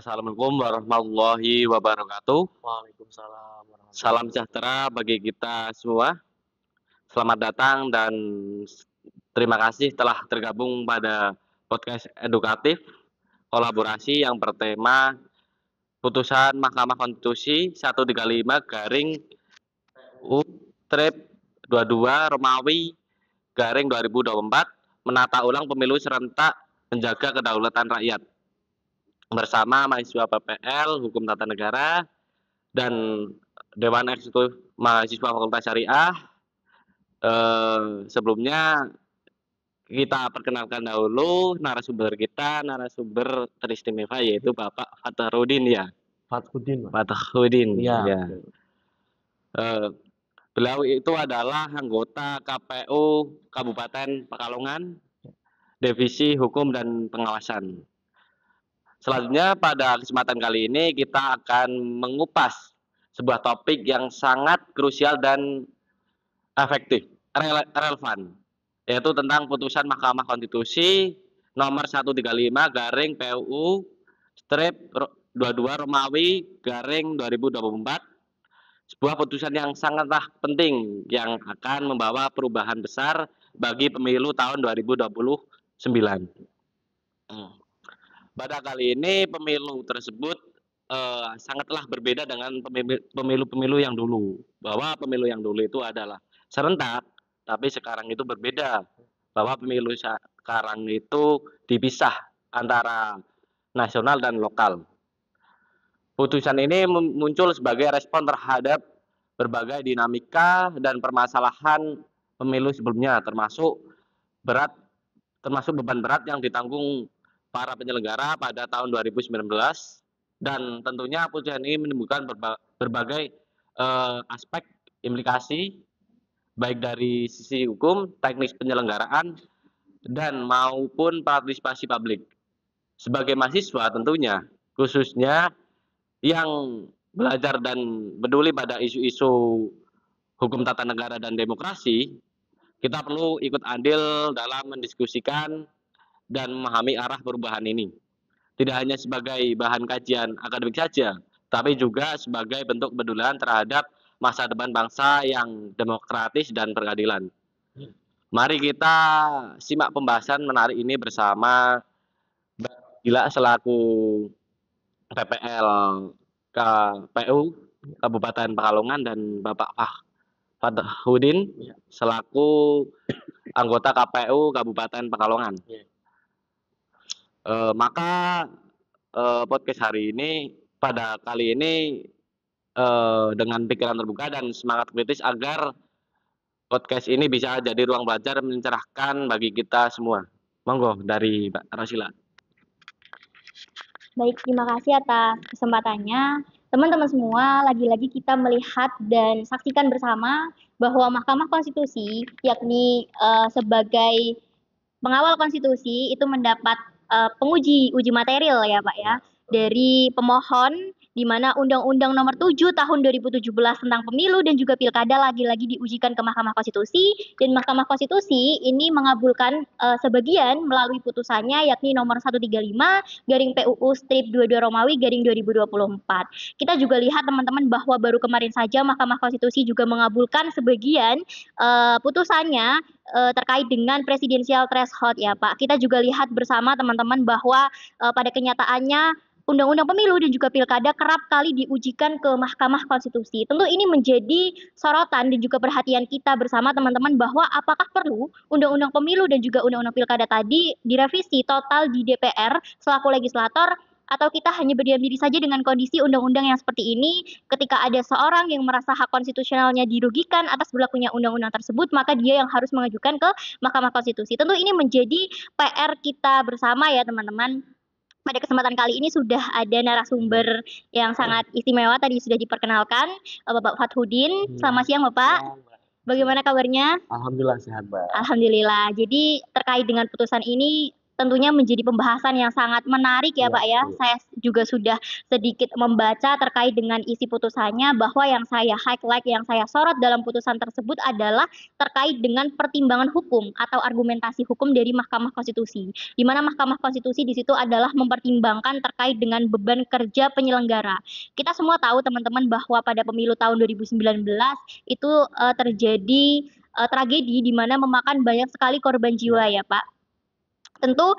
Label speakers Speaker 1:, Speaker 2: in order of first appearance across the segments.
Speaker 1: Assalamualaikum warahmatullahi wabarakatuh.
Speaker 2: Waalaikumsalam
Speaker 1: Salam
Speaker 2: warahmatullahi
Speaker 1: sejahtera bagi kita semua. Selamat datang dan terima kasih telah tergabung pada podcast edukatif kolaborasi yang bertema Putusan Mahkamah Konstitusi 135 garing U strip 22 Romawi garing 2024 menata ulang pemilu serentak menjaga kedaulatan rakyat bersama mahasiswa PPL Hukum Tata Negara dan Dewan Eksekutif Mahasiswa Fakultas Syariah. Sebelumnya kita perkenalkan dahulu narasumber kita, narasumber teristimewa yaitu Bapak Fatharudin ya.
Speaker 2: Fathuddin, Pak.
Speaker 1: Fatharudin
Speaker 2: Iya.
Speaker 1: ya. Beliau itu adalah anggota KPU Kabupaten Pekalongan, Divisi Hukum dan Pengawasan. Selanjutnya pada kesempatan kali ini kita akan mengupas sebuah topik yang sangat krusial dan efektif, relevan, yaitu tentang putusan Mahkamah Konstitusi nomor 135 garing PUU strip 22 Romawi garing 2024, sebuah putusan yang sangatlah penting yang akan membawa perubahan besar bagi pemilu tahun 2029. Pada kali ini pemilu tersebut sangatlah berbeda dengan pemilu-pemilu yang dulu. Bahwa pemilu yang dulu itu adalah serentak, tapi sekarang itu berbeda. Bahwa pemilu sekarang itu dipisah antara nasional dan lokal. Putusan ini muncul sebagai respon terhadap berbagai dinamika dan permasalahan pemilu sebelumnya, termasuk beban berat yang ditanggung para penyelenggara pada tahun 2019, dan tentunya putusan ini menimbulkan berbagai aspek implikasi baik dari sisi hukum, teknis penyelenggaraan, dan maupun partisipasi publik. Sebagai mahasiswa tentunya, khususnya yang belajar dan peduli pada isu-isu hukum tata negara dan demokrasi, kita perlu ikut andil dalam mendiskusikan dan memahami arah perubahan ini. Tidak hanya sebagai bahan kajian akademik saja, tapi juga sebagai bentuk kepedulian terhadap masa depan bangsa yang demokratis dan berkeadilan. Mari kita simak pembahasan menarik ini bersama Mbak Gila selaku PPL KPU Kabupaten Pekalongan dan Bapak Fatharudin selaku anggota KPU Kabupaten Pekalongan. Maka podcast hari ini pada kali ini dengan pikiran terbuka dan semangat kritis agar podcast ini bisa jadi ruang belajar mencerahkan bagi kita semua. Monggo dari Mbak Rosila.
Speaker 3: Baik, terima kasih atas kesempatannya. Teman-teman semua, lagi-lagi kita melihat dan saksikan bersama bahwa Mahkamah Konstitusi, yakni sebagai pengawal konstitusi, itu mendapat uji material ya Pak ya, dari pemohon, di mana Undang-Undang Nomor 7 Tahun 2017 tentang Pemilu dan juga Pilkada lagi-lagi diujikan ke Mahkamah Konstitusi, dan Mahkamah Konstitusi ini mengabulkan sebagian melalui putusannya, yakni nomor 135 garing PUU strip 22 Romawi garing 2024. Kita juga lihat teman-teman bahwa baru kemarin saja Mahkamah Konstitusi juga mengabulkan sebagian putusannya terkait dengan presidensial threshold ya Pak. Kita juga lihat bersama teman-teman bahwa pada kenyataannya Undang-Undang Pemilu dan juga Pilkada kerap kali diujikan ke Mahkamah Konstitusi. Tentu ini menjadi sorotan dan juga perhatian kita bersama teman-teman bahwa apakah perlu Undang-Undang Pemilu dan juga Undang-Undang Pilkada tadi direvisi total di DPR selaku legislator, atau kita hanya berdiam diri saja dengan kondisi undang-undang yang seperti ini. Ketika ada seorang yang merasa hak konstitusionalnya dirugikan atas berlakunya undang-undang tersebut, maka dia yang harus mengajukan ke Mahkamah Konstitusi. Tentu ini menjadi PR kita bersama ya teman-teman. Pada kesempatan kali ini sudah ada narasumber yang sangat istimewa, tadi sudah diperkenalkan, Bapak Fatharudin. Selamat siang Bapak. Bagaimana kabarnya?
Speaker 2: Alhamdulillah sehat, Mbak.
Speaker 3: Alhamdulillah. Jadi terkait dengan putusan ini, tentunya menjadi pembahasan yang sangat menarik ya
Speaker 2: Iya,
Speaker 3: Pak ya.
Speaker 2: betul.
Speaker 3: Saya juga sudah sedikit membaca terkait dengan isi putusannya, bahwa yang saya highlight, yang saya sorot dalam putusan tersebut adalah terkait dengan pertimbangan hukum atau argumentasi hukum dari Mahkamah Konstitusi. Di mana Mahkamah Konstitusi di situ adalah mempertimbangkan terkait dengan beban kerja penyelenggara. Kita semua tahu teman-teman bahwa pada pemilu tahun 2019 itu terjadi tragedi di mana memakan banyak sekali korban jiwa ya Pak. Tentu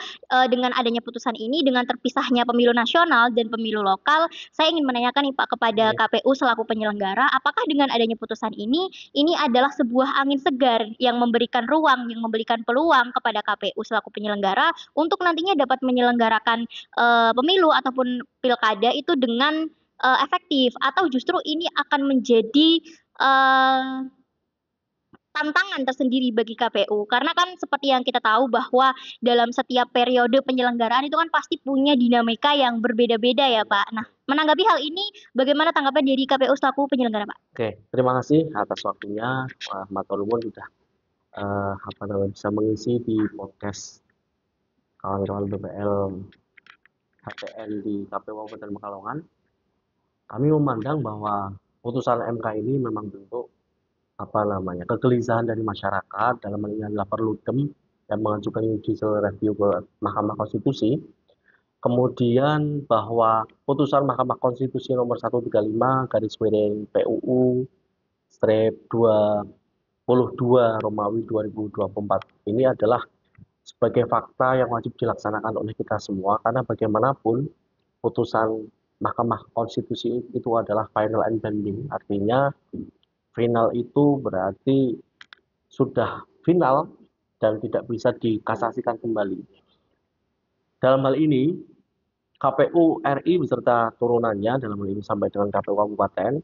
Speaker 3: dengan adanya putusan ini, dengan terpisahnya pemilu nasional dan pemilu lokal, saya ingin menanyakan nih Pak kepada
Speaker 2: Oke.
Speaker 3: KPU selaku penyelenggara, apakah dengan adanya putusan ini adalah sebuah angin segar yang memberikan ruang, yang memberikan peluang kepada KPU selaku penyelenggara untuk nantinya dapat menyelenggarakan pemilu ataupun pilkada itu dengan efektif, atau justru ini akan menjadi tantangan tersendiri bagi KPU, karena kan seperti yang kita tahu bahwa dalam setiap periode penyelenggaraan itu kan pasti punya dinamika yang berbeda-beda ya Pak. Nah, menanggapi hal ini, bagaimana tanggapan dari KPU selaku penyelenggara Pak?
Speaker 2: Oke, terima kasih atas waktunya. Matur nuwun sudah bisa mengisi di podcast kawan-kawan BPL HTN di KPU Kabupaten Pekalongan. Kami memandang bahwa putusan MK ini memang bentuk kegelisahan dari masyarakat, dalam hal ini adalah Perludem yang mengajukan judicial review ke Mahkamah Konstitusi. Kemudian bahwa putusan Mahkamah Konstitusi nomor 135 garis miring PUU strip 22 Romawi 2024 ini adalah sebagai fakta yang wajib dilaksanakan oleh kita semua, karena bagaimanapun putusan Mahkamah Konstitusi itu adalah final and binding. Artinya final itu berarti sudah final dan tidak bisa dikasasikan kembali. Dalam hal ini, KPU RI beserta turunannya, dalam hal ini sampai dengan KPU Kabupaten,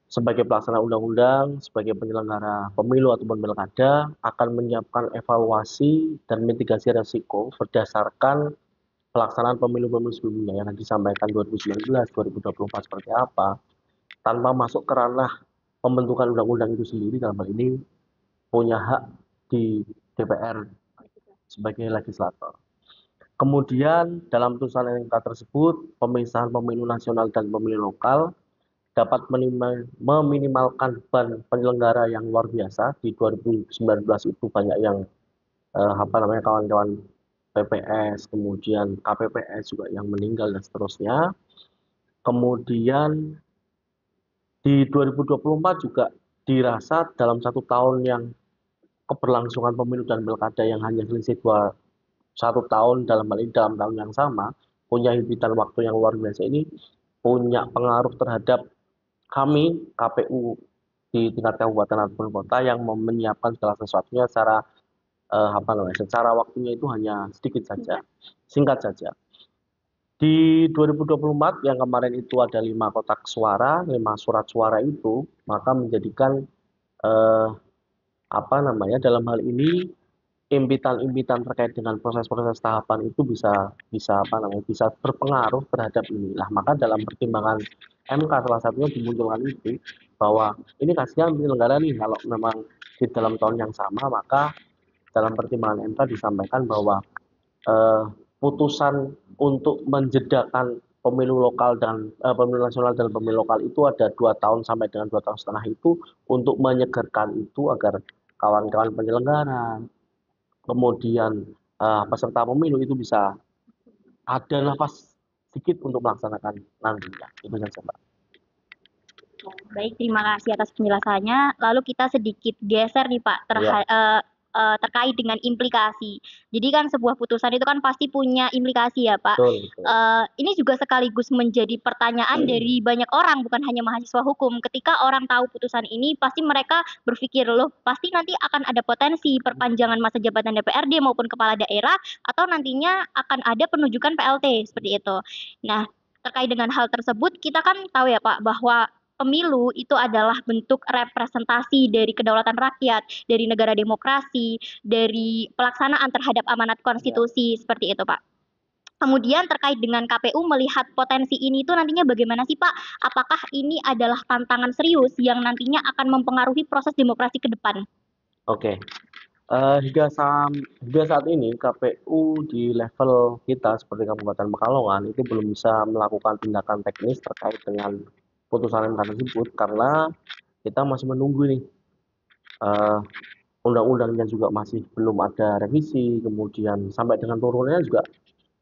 Speaker 2: sebagai pelaksana undang-undang, sebagai penyelenggara pemilu ataupun pilkada, akan menyiapkan evaluasi dan mitigasi risiko berdasarkan pelaksanaan pemilu-pemilu sebelumnya yang disampaikan 2019, 2024 seperti apa, tanpa masuk ke ranah pembentukan undang-undang itu sendiri. Dalam hal ini punya hak di DPR sebagai legislator. Kemudian dalam putusan MK tersebut, pemisahan pemilu nasional dan pemilu lokal dapat meminimalkan beban penyelenggara yang luar biasa. Di 2019 itu banyak yang kawan-kawan PPS, kemudian KPPS juga yang meninggal dan seterusnya. Kemudian di 2024 juga dirasa dalam 1 tahun yang keberlangsungan pemilu dan pilkada yang hanya selisih 1 tahun, dalam hal ini dalam tahun yang sama, punya himpitan waktu yang luar biasa ini punya pengaruh terhadap kami KPU di tingkat kabupaten ataupun kota yang menyiapkan segala sesuatunya secara waktunya itu hanya sedikit saja, singkat saja. Di 2024 yang kemarin itu ada 5 kotak suara, 5 surat suara itu, maka menjadikan dalam hal ini impitan-impitan terkait dengan proses-proses tahapan itu bisa berpengaruh terhadap ini. Nah, maka dalam pertimbangan MK salah satunya dimunculkan itu bahwa ini kasihan penyelenggara nih, kalau memang di dalam tahun yang sama, maka dalam pertimbangan MK disampaikan bahwa putusan untuk menjedakan pemilu lokal dan pemilu nasional dan pemilu lokal itu ada 2 tahun sampai dengan 2 tahun setengah itu untuk menyegarkan itu agar kawan-kawan penyelenggara, kemudian peserta pemilu itu bisa ada nafas sedikit untuk melaksanakan nantinya. Itu saja, Mbak.
Speaker 3: Baik, terima kasih atas penjelasannya. Lalu kita sedikit geser nih Pak terkait dengan implikasi. Jadi kan sebuah putusan itu kan pasti punya implikasi ya Pak.
Speaker 2: Betul.
Speaker 3: Ini juga sekaligus menjadi pertanyaan dari banyak orang, bukan hanya mahasiswa hukum. Ketika orang tahu putusan ini, pasti mereka berpikir, loh pasti nanti akan ada potensi perpanjangan masa jabatan DPRD maupun kepala daerah, atau nantinya akan ada penunjukan PLT seperti itu. Nah, terkait dengan hal tersebut, kita kan tahu ya Pak bahwa pemilu itu adalah bentuk representasi dari kedaulatan rakyat, dari negara demokrasi, dari pelaksanaan terhadap amanat konstitusi, seperti itu Pak. Kemudian terkait dengan KPU melihat potensi ini itu nantinya bagaimana sih Pak? Apakah ini adalah tantangan serius yang nantinya akan mempengaruhi proses demokrasi ke depan?
Speaker 2: Oke. Hingga saat ini KPU di level kita seperti Kabupaten Pekalongan itu belum bisa melakukan tindakan teknis terkait dengan putusan MK tersebut karena kita masih menunggu nih eh, undang-undangnya juga masih belum ada revisi, kemudian sampai dengan turunannya juga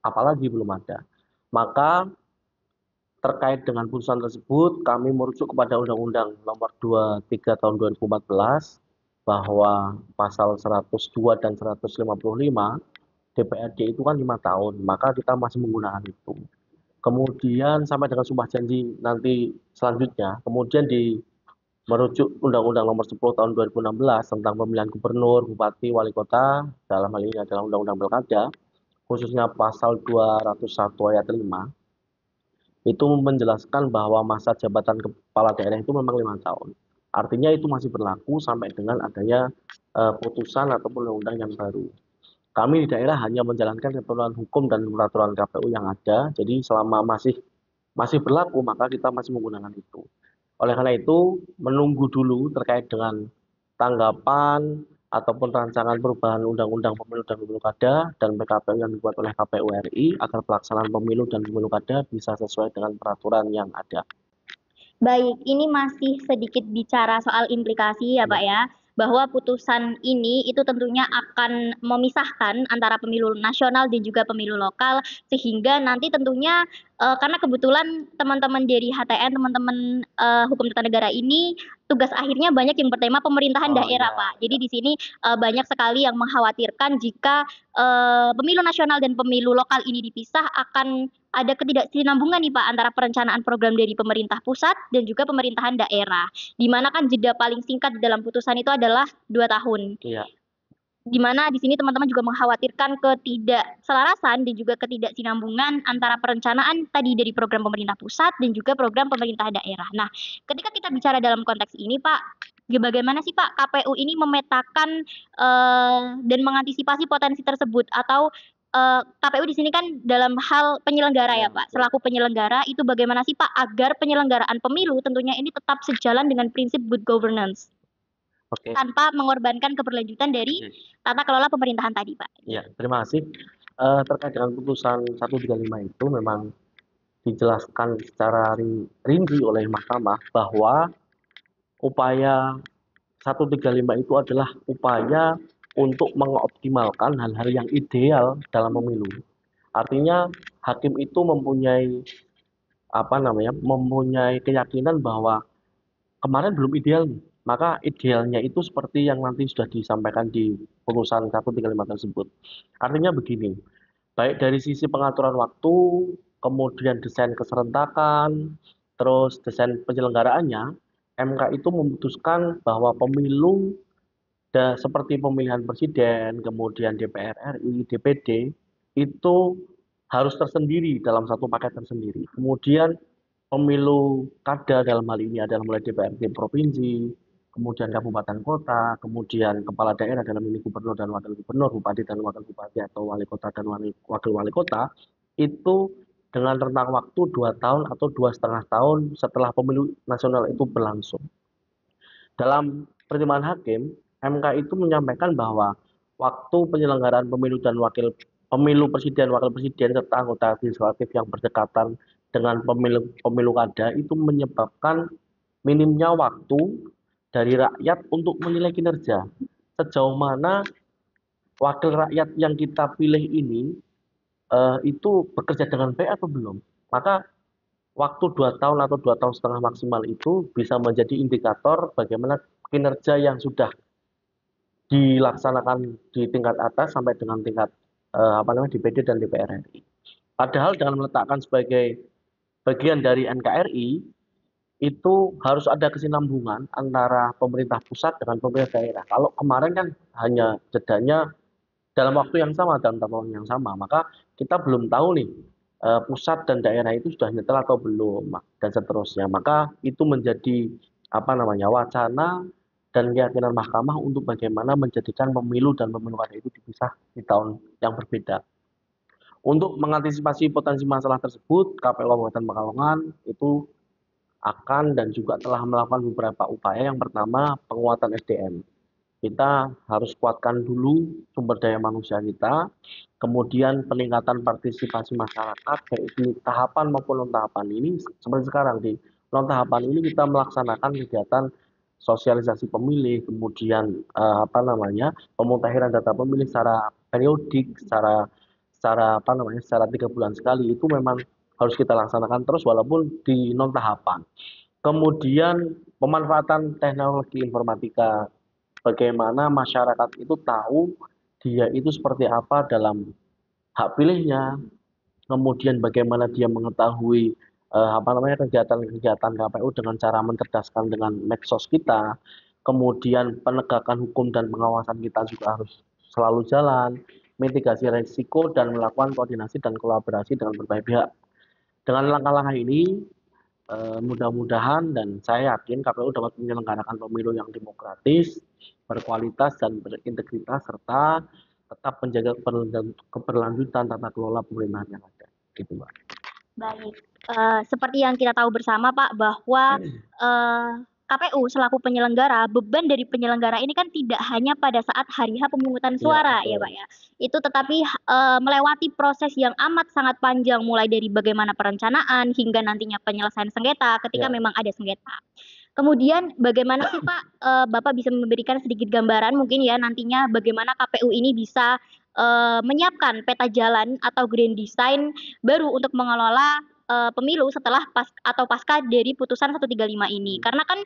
Speaker 2: apalagi belum ada. Maka terkait dengan putusan tersebut, kami merujuk kepada Undang-Undang Nomor 23 Tahun 2014 bahwa pasal 102 dan 155 DPRD itu kan 5 tahun, maka kita masih menggunakan itu. Kemudian sampai dengan sumpah janji nanti selanjutnya, kemudian merujuk Undang-Undang Nomor 10 Tahun 2016 tentang pemilihan gubernur, bupati, wali kota, dalam hal ini adalah Undang-Undang Pilkada, khususnya pasal 201 ayat 5 itu menjelaskan bahwa masa jabatan kepala daerah itu memang 5 tahun. Artinya itu masih berlaku sampai dengan adanya putusan ataupun undang-undang yang baru. Kami di daerah hanya menjalankan ketentuan hukum dan peraturan KPU yang ada. Jadi selama masih berlaku maka kita masih menggunakan itu. Oleh karena itu menunggu dulu terkait dengan tanggapan ataupun rancangan perubahan Undang-Undang Pemilu dan Pemilu Kada dan PKPU yang dibuat oleh KPU RI agar pelaksanaan pemilu dan pemilu kada bisa sesuai dengan peraturan yang ada.
Speaker 3: Baik, ini masih sedikit bicara soal implikasi ya Pak ya, bahwa putusan ini itu tentunya akan memisahkan antara pemilu nasional dan juga pemilu lokal, sehingga nanti tentunya karena kebetulan teman-teman dari HTN, teman-teman hukum tata negara ini tugas akhirnya banyak yang bertema pemerintahan daerah Pak. Jadi di sini banyak sekali yang mengkhawatirkan jika pemilu nasional dan pemilu lokal ini dipisah akan ada ketidaksinambungan nih Pak antara perencanaan program dari pemerintah pusat dan juga pemerintahan daerah. Di mana kan jeda paling singkat di dalam putusan itu adalah 2 tahun.
Speaker 2: Iya.
Speaker 3: Di mana di sini teman-teman juga mengkhawatirkan ketidakselarasan dan juga ketidaksinambungan antara perencanaan tadi dari program pemerintah pusat dan juga program pemerintah daerah. Nah, ketika kita bicara dalam konteks ini Pak, bagaimana sih Pak KPU ini memetakan dan mengantisipasi potensi tersebut atau KPU di sini kan dalam hal penyelenggara ya Pak, selaku penyelenggara itu bagaimana sih Pak agar penyelenggaraan pemilu tentunya ini tetap sejalan dengan prinsip good governance
Speaker 2: Oke.
Speaker 3: tanpa mengorbankan keberlanjutan dari tata kelola pemerintahan tadi Pak.
Speaker 2: Ya, terima kasih. Terkait dengan putusan 135 itu memang dijelaskan secara rinci oleh Mahkamah bahwa upaya 135 itu adalah upaya untuk mengoptimalkan hal-hal yang ideal dalam pemilu. Artinya hakim itu mempunyai mempunyai keyakinan bahwa kemarin belum ideal, maka idealnya itu seperti yang nanti sudah disampaikan di putusan 135 tersebut. Artinya begini, baik dari sisi pengaturan waktu, kemudian desain keserentakan, terus desain penyelenggaraannya, MK itu memutuskan bahwa pemilu seperti pemilihan presiden, kemudian DPR RI, DPD, itu harus tersendiri dalam satu paket tersendiri. Kemudian pemilu kada dalam hal ini adalah mulai DPRD provinsi, kemudian kabupaten kota, kemudian kepala daerah dalam ini gubernur dan wakil gubernur, bupati dan wakil bupati atau wali kota dan wakil wali kota, itu dengan rentang waktu 2 tahun atau 2,5 tahun setelah pemilu nasional itu berlangsung. Dalam pertimbangan hakim, MK itu menyampaikan bahwa waktu penyelenggaraan pemilu dan pemilu presiden, wakil presiden serta anggota legislatif yang berdekatan dengan pemilu kada itu menyebabkan minimnya waktu dari rakyat untuk menilai kinerja. Sejauh mana wakil rakyat yang kita pilih ini itu bekerja dengan baik atau belum. Maka waktu 2 tahun atau 2,5 tahun maksimal itu bisa menjadi indikator bagaimana kinerja yang sudah dilaksanakan di tingkat atas sampai dengan tingkat DPD dan DPR RI. Padahal dengan meletakkan sebagai bagian dari NKRI itu harus ada kesinambungan antara pemerintah pusat dengan pemerintah daerah. Kalau kemarin kan hanya jedanya dalam waktu yang sama, dalam tahun yang sama, maka kita belum tahu nih pusat dan daerah itu sudah nyetel atau belum dan seterusnya. Maka itu menjadi wacana dan keyakinan mahkamah untuk bagaimana menjadikan pemilu dan pemilu kada itu dipisah di tahun yang berbeda. Untuk mengantisipasi potensi masalah tersebut, KPU Kabupaten Pekalongan itu akan dan juga telah melakukan beberapa upaya. Yang pertama, penguatan SDM. kita harus kuatkan dulu sumber daya manusia kita, kemudian peningkatan partisipasi masyarakat, baik di tahapan maupun non-tahapan ini, seperti sekarang di non-tahapan ini kita melaksanakan kegiatan sosialisasi pemilih, kemudian pemutahiran data pemilih secara periodik, secara 3 bulan sekali, itu memang harus kita laksanakan terus walaupun di non-tahapan. Kemudian pemanfaatan teknologi informatika, bagaimana masyarakat itu tahu dia itu seperti apa dalam hak pilihnya, kemudian bagaimana dia mengetahui kegiatan-kegiatan KPU dengan cara mencerdaskan dengan medsos kita, kemudian penegakan hukum dan pengawasan kita juga harus selalu jalan, mitigasi risiko dan melakukan koordinasi dan kolaborasi dengan berbagai pihak. Dengan langkah-langkah ini, mudah-mudahan dan saya yakin KPU dapat menyelenggarakan pemilu yang demokratis, berkualitas dan berintegritas serta tetap menjaga keberlanjutan tata kelola pemerintahan yang ada. Gitu, Mbak.
Speaker 3: Baik, seperti yang kita tahu bersama Pak bahwa KPU selaku penyelenggara, beban dari penyelenggara ini kan tidak hanya pada saat hari H pemungutan suara ya Pak ya. Itu tetapi melewati proses yang amat sangat panjang mulai dari bagaimana perencanaan hingga nantinya penyelesaian sengketa ketika memang ada sengketa. Kemudian bagaimana sih Pak Bapak bisa memberikan sedikit gambaran mungkin ya nantinya bagaimana KPU ini bisa menyiapkan peta jalan atau grand design baru untuk mengelola pemilu setelah pasca dari putusan 135 ini. Karena kan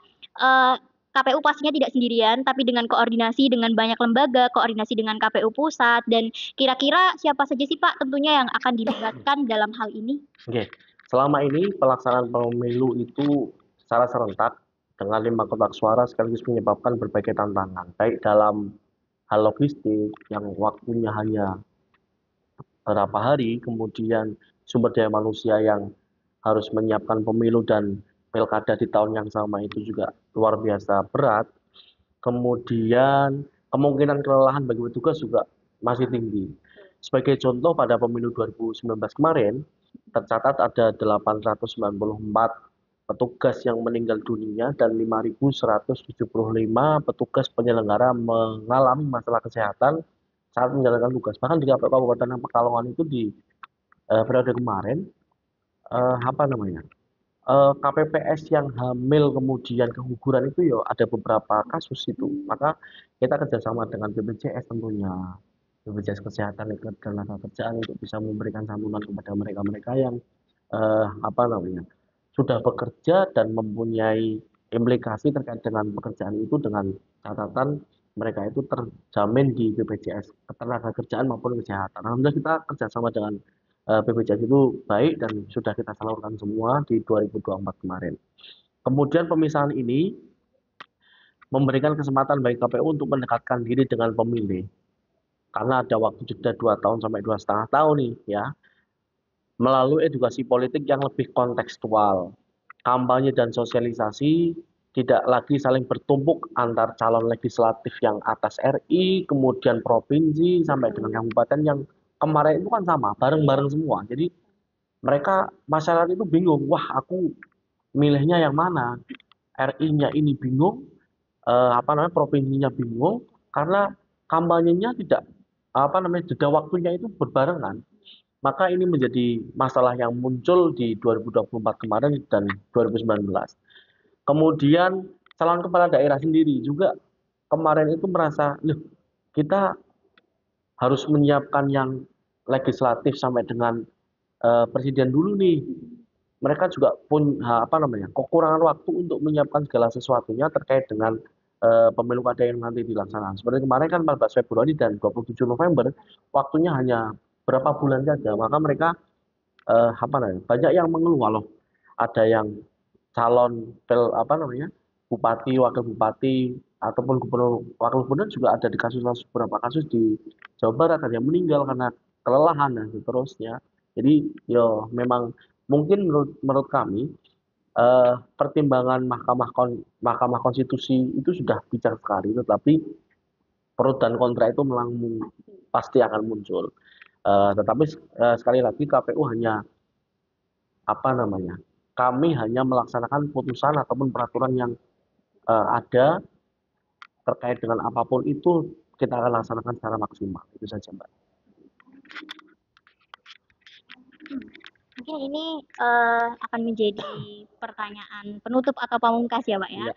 Speaker 3: KPU pastinya tidak sendirian, tapi dengan koordinasi dengan banyak lembaga, koordinasi dengan KPU pusat, dan kira-kira siapa saja sih Pak tentunya yang akan dilibatkan dalam hal ini?
Speaker 2: Oke, selama ini pelaksanaan pemilu itu secara serentak dengan 5 kotak suara sekaligus menyebabkan berbagai tantangan, baik dalam hal logistik yang waktunya hanya berapa hari, kemudian sumber daya manusia yang harus menyiapkan pemilu dan pilkada di tahun yang sama itu juga luar biasa berat. Kemudian kemungkinan kelelahan bagi petugas juga masih tinggi. Sebagai contoh, pada pemilu 2019 kemarin tercatat ada 894 petugas yang meninggal dunia dan 5.175 petugas penyelenggara mengalami masalah kesehatan saat menjalankan tugas. Bahkan di Kabupaten Pekalongan itu di periode kemarin KPPS yang hamil kemudian keguguran itu ya ada beberapa kasus itu. Maka kita kerjasama dengan BPJS tentunya, BPJS Kesehatan dan Tenaga Kerjaan untuk bisa memberikan santunan kepada mereka-mereka yang sudah bekerja dan mempunyai implikasi terkait dengan pekerjaan itu dengan catatan mereka itu terjamin di BPJS Ketenaga Kerjaan maupun Kesehatan. Alhamdulillah kita kerjasama dengan BPJS itu baik dan sudah kita salurkan semua di 2024 kemarin. Kemudian pemisahan ini memberikan kesempatan bagi KPU untuk mendekatkan diri dengan pemilih. Karena ada waktu jeda 2 tahun sampai 2,5 tahun nih ya. Melalui edukasi politik yang lebih kontekstual, kampanye dan sosialisasi tidak lagi saling bertumpuk antar calon legislatif yang atas RI, kemudian provinsi sampai dengan kabupaten yang kemarin itu kan sama, bareng-bareng semua. Jadi mereka masyarakat itu bingung, wah aku milihnya yang mana? RI-nya ini bingung, provinsinya bingung karena kampanyenya tidak jeda waktunya itu berbarengan. Maka ini menjadi masalah yang muncul di 2024 kemarin dan 2019. Kemudian calon kepala daerah sendiri juga kemarin itu merasa, loh kita harus menyiapkan yang legislatif sampai dengan presiden dulu nih. Mereka juga punya kekurangan waktu untuk menyiapkan segala sesuatunya terkait dengan pemilu kada yang nanti dilaksanakan. Seperti kemarin kan 14 Februari dan 27 November, waktunya hanya berapa bulan saja, maka mereka banyak yang mengeluh loh. Ada yang calon bupati, wakil bupati ataupun gubernur, wakil gubernur juga ada di beberapa kasus di Jawa Barat ada yang meninggal karena kelelahan dan seterusnya. Jadi memang mungkin menurut kami pertimbangan Mahkamah Konstitusi itu sudah bijak sekali, tetapi pro dan kontra itu memang pasti akan muncul. Tetapi sekali lagi KPU hanya kami hanya melaksanakan putusan ataupun peraturan yang ada terkait dengan apapun itu kita akan laksanakan secara maksimal. Itu saja, Mbak.
Speaker 3: Mungkin ini akan menjadi pertanyaan penutup atau pamungkas ya, Pak ya.
Speaker 2: Iya.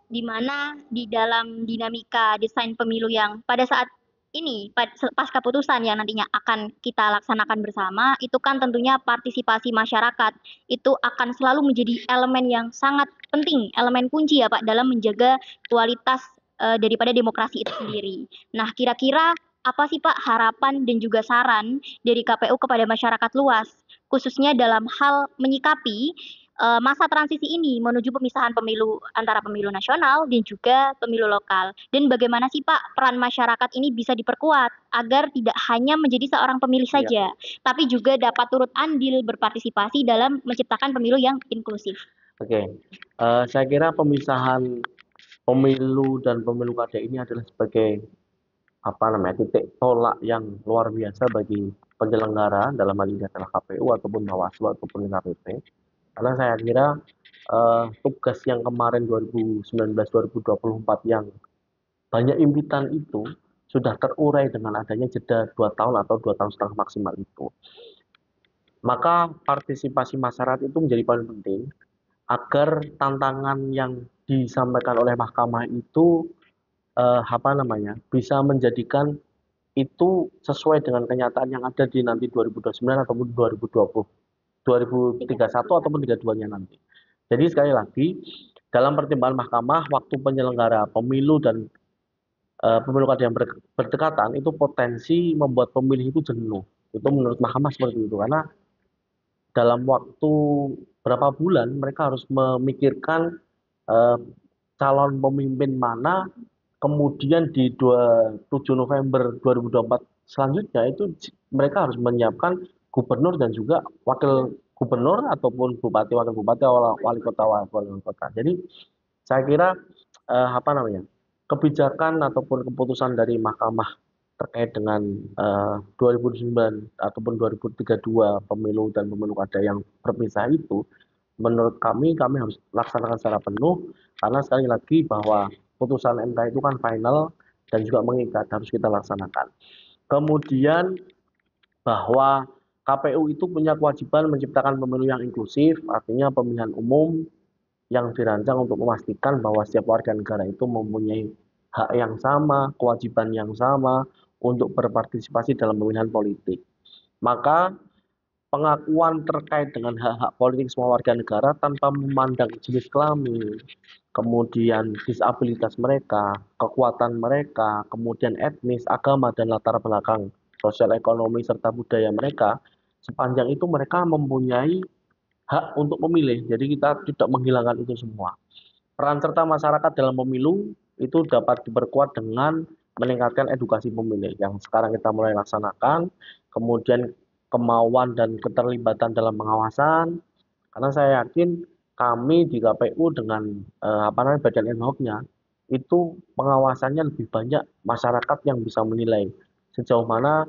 Speaker 3: Di mana di dalam dinamika desain pemilu yang pada saat ini pasca putusan yang nantinya akan kita laksanakan bersama, itu kan tentunya partisipasi masyarakat itu akan selalu menjadi elemen yang sangat penting, elemen kunci ya Pak dalam menjaga kualitas daripada demokrasi itu sendiri. Nah, kira-kira apa sih Pak harapan dan juga saran dari KPU kepada masyarakat luas, khususnya dalam hal menyikapi masa transisi ini menuju pemisahan pemilu antara pemilu nasional dan juga pemilu lokal. Dan bagaimana sih Pak peran masyarakat ini bisa diperkuat agar tidak hanya menjadi seorang pemilih
Speaker 2: Iya.
Speaker 3: saja, tapi juga dapat turut andil berpartisipasi dalam menciptakan pemilu yang inklusif.
Speaker 2: Oke, saya kira pemisahan pemilu dan pemilu kada ini adalah sebagai titik tolak yang luar biasa bagi penyelenggara, dalam hal ini adalah KPU ataupun Bawaslu ataupun KPP. Karena saya kira tugas yang kemarin 2019-2024 yang banyak impitan itu sudah terurai dengan adanya jeda 2 tahun atau 2,5 tahun maksimal itu. Maka partisipasi masyarakat itu menjadi paling penting agar tantangan yang disampaikan oleh mahkamah itu bisa menjadikan itu sesuai dengan kenyataan yang ada di nanti 2029 ataupun 2031 ataupun 32-nya nanti. Jadi sekali lagi, dalam pertimbangan mahkamah, waktu penyelenggara pemilu dan pemilu kada yang berdekatan itu potensi membuat pemilih itu jenuh. Itu menurut mahkamah seperti itu, karena dalam waktu berapa bulan mereka harus memikirkan calon pemimpin mana, kemudian di 27 November 2024 selanjutnya itu mereka harus menyiapkan gubernur dan juga wakil gubernur ataupun bupati, wakil bupati, wali kota. Jadi saya kira kebijakan ataupun keputusan dari mahkamah terkait dengan 2009 ataupun 2032 pemilu dan pemilu kada yang berpisah itu, menurut kami harus laksanakan secara penuh, karena sekali lagi bahwa putusan MK itu kan final dan juga mengikat, harus kita laksanakan. Kemudian bahwa KPU itu punya kewajiban menciptakan pemilu yang inklusif, artinya pemilihan umum yang dirancang untuk memastikan bahwa setiap warga negara itu mempunyai hak yang sama, kewajiban yang sama untuk berpartisipasi dalam pemilihan politik. Maka pengakuan terkait dengan hak-hak politik semua warga negara tanpa memandang jenis kelamin, kemudian disabilitas mereka, kekuatan mereka, kemudian etnis, agama, dan latar belakang sosial ekonomi serta budaya mereka, sepanjang itu mereka mempunyai hak untuk memilih. Jadi kita tidak menghilangkan itu semua. Peran serta masyarakat dalam pemilu itu dapat diperkuat dengan meningkatkan edukasi pemilih yang sekarang kita mulai laksanakan, kemudian kemauan dan keterlibatan dalam pengawasan, karena saya yakin kami di KPU dengan badan ad hoc-nya itu pengawasannya lebih banyak masyarakat yang bisa menilai sejauh mana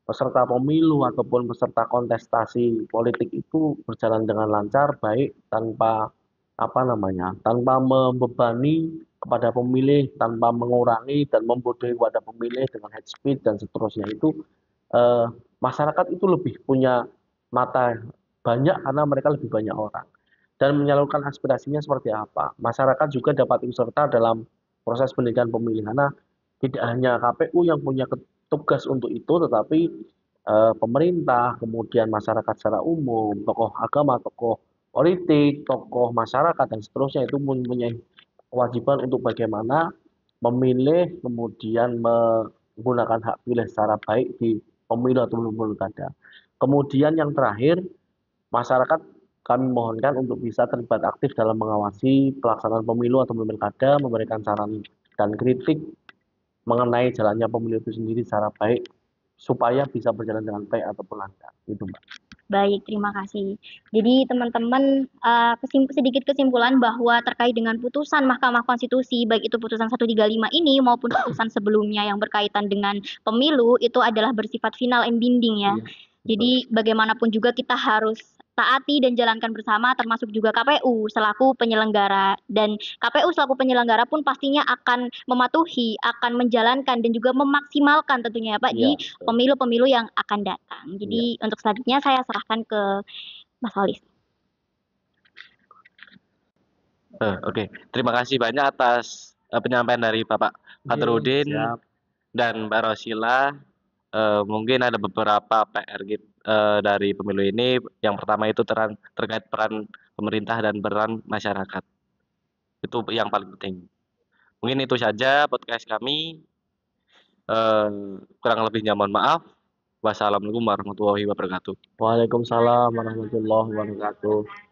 Speaker 2: peserta pemilu ataupun peserta kontestasi politik itu berjalan dengan lancar, baik tanpa tanpa membebani kepada pemilih, tanpa mengurangi dan membodohi kepada pemilih dengan hate speech dan seterusnya. Itu masyarakat itu lebih punya mata banyak karena mereka lebih banyak orang dan menyalurkan aspirasinya seperti apa. Masyarakat juga dapat ikut serta dalam proses pendidikan pemilih, karena tidak hanya KPU yang punya tugas untuk itu, tetapi pemerintah, kemudian masyarakat secara umum, tokoh agama, tokoh politik, tokoh masyarakat dan seterusnya itu mempunyai kewajiban untuk bagaimana memilih, kemudian menggunakan hak pilih secara baik di pemilu atau pemilu kada. Kemudian yang terakhir, masyarakat kami mohonkan untuk bisa terlibat aktif dalam mengawasi pelaksanaan pemilu atau pemilu kada, memberikan saran dan kritik mengenai jalannya pemilu itu sendiri secara baik supaya bisa berjalan dengan baik ataupun lancar. Itu, Mbak.
Speaker 3: Baik, terima kasih. Jadi teman-teman sedikit kesimpulan bahwa terkait dengan putusan Mahkamah Konstitusi, baik itu putusan 135 ini maupun putusan sebelumnya yang berkaitan dengan pemilu itu adalah bersifat final and binding ya.
Speaker 2: Iya,
Speaker 3: Jadi bagaimanapun juga kita harus taati dan jalankan bersama, termasuk juga KPU selaku penyelenggara. Dan KPU selaku penyelenggara pun pastinya akan mematuhi, akan menjalankan dan juga memaksimalkan tentunya ya Pak di
Speaker 2: Iya, betul.
Speaker 3: pemilu-pemilu yang akan datang.
Speaker 2: Iya.
Speaker 3: Jadi untuk selanjutnya saya serahkan ke Mas Walis.
Speaker 1: Oke. Terima kasih banyak atas penyampaian dari Bapak Fathruddin
Speaker 2: Siap.
Speaker 1: dan Mbak Rosila. Mungkin ada beberapa PR dari pemilu ini. Yang pertama itu terkait peran pemerintah dan peran masyarakat. Itu yang paling penting. Mungkin itu saja podcast kami. Kurang lebihnya mohon maaf. Wassalamualaikum warahmatullahi wabarakatuh.
Speaker 2: Waalaikumsalam warahmatullahi wabarakatuh.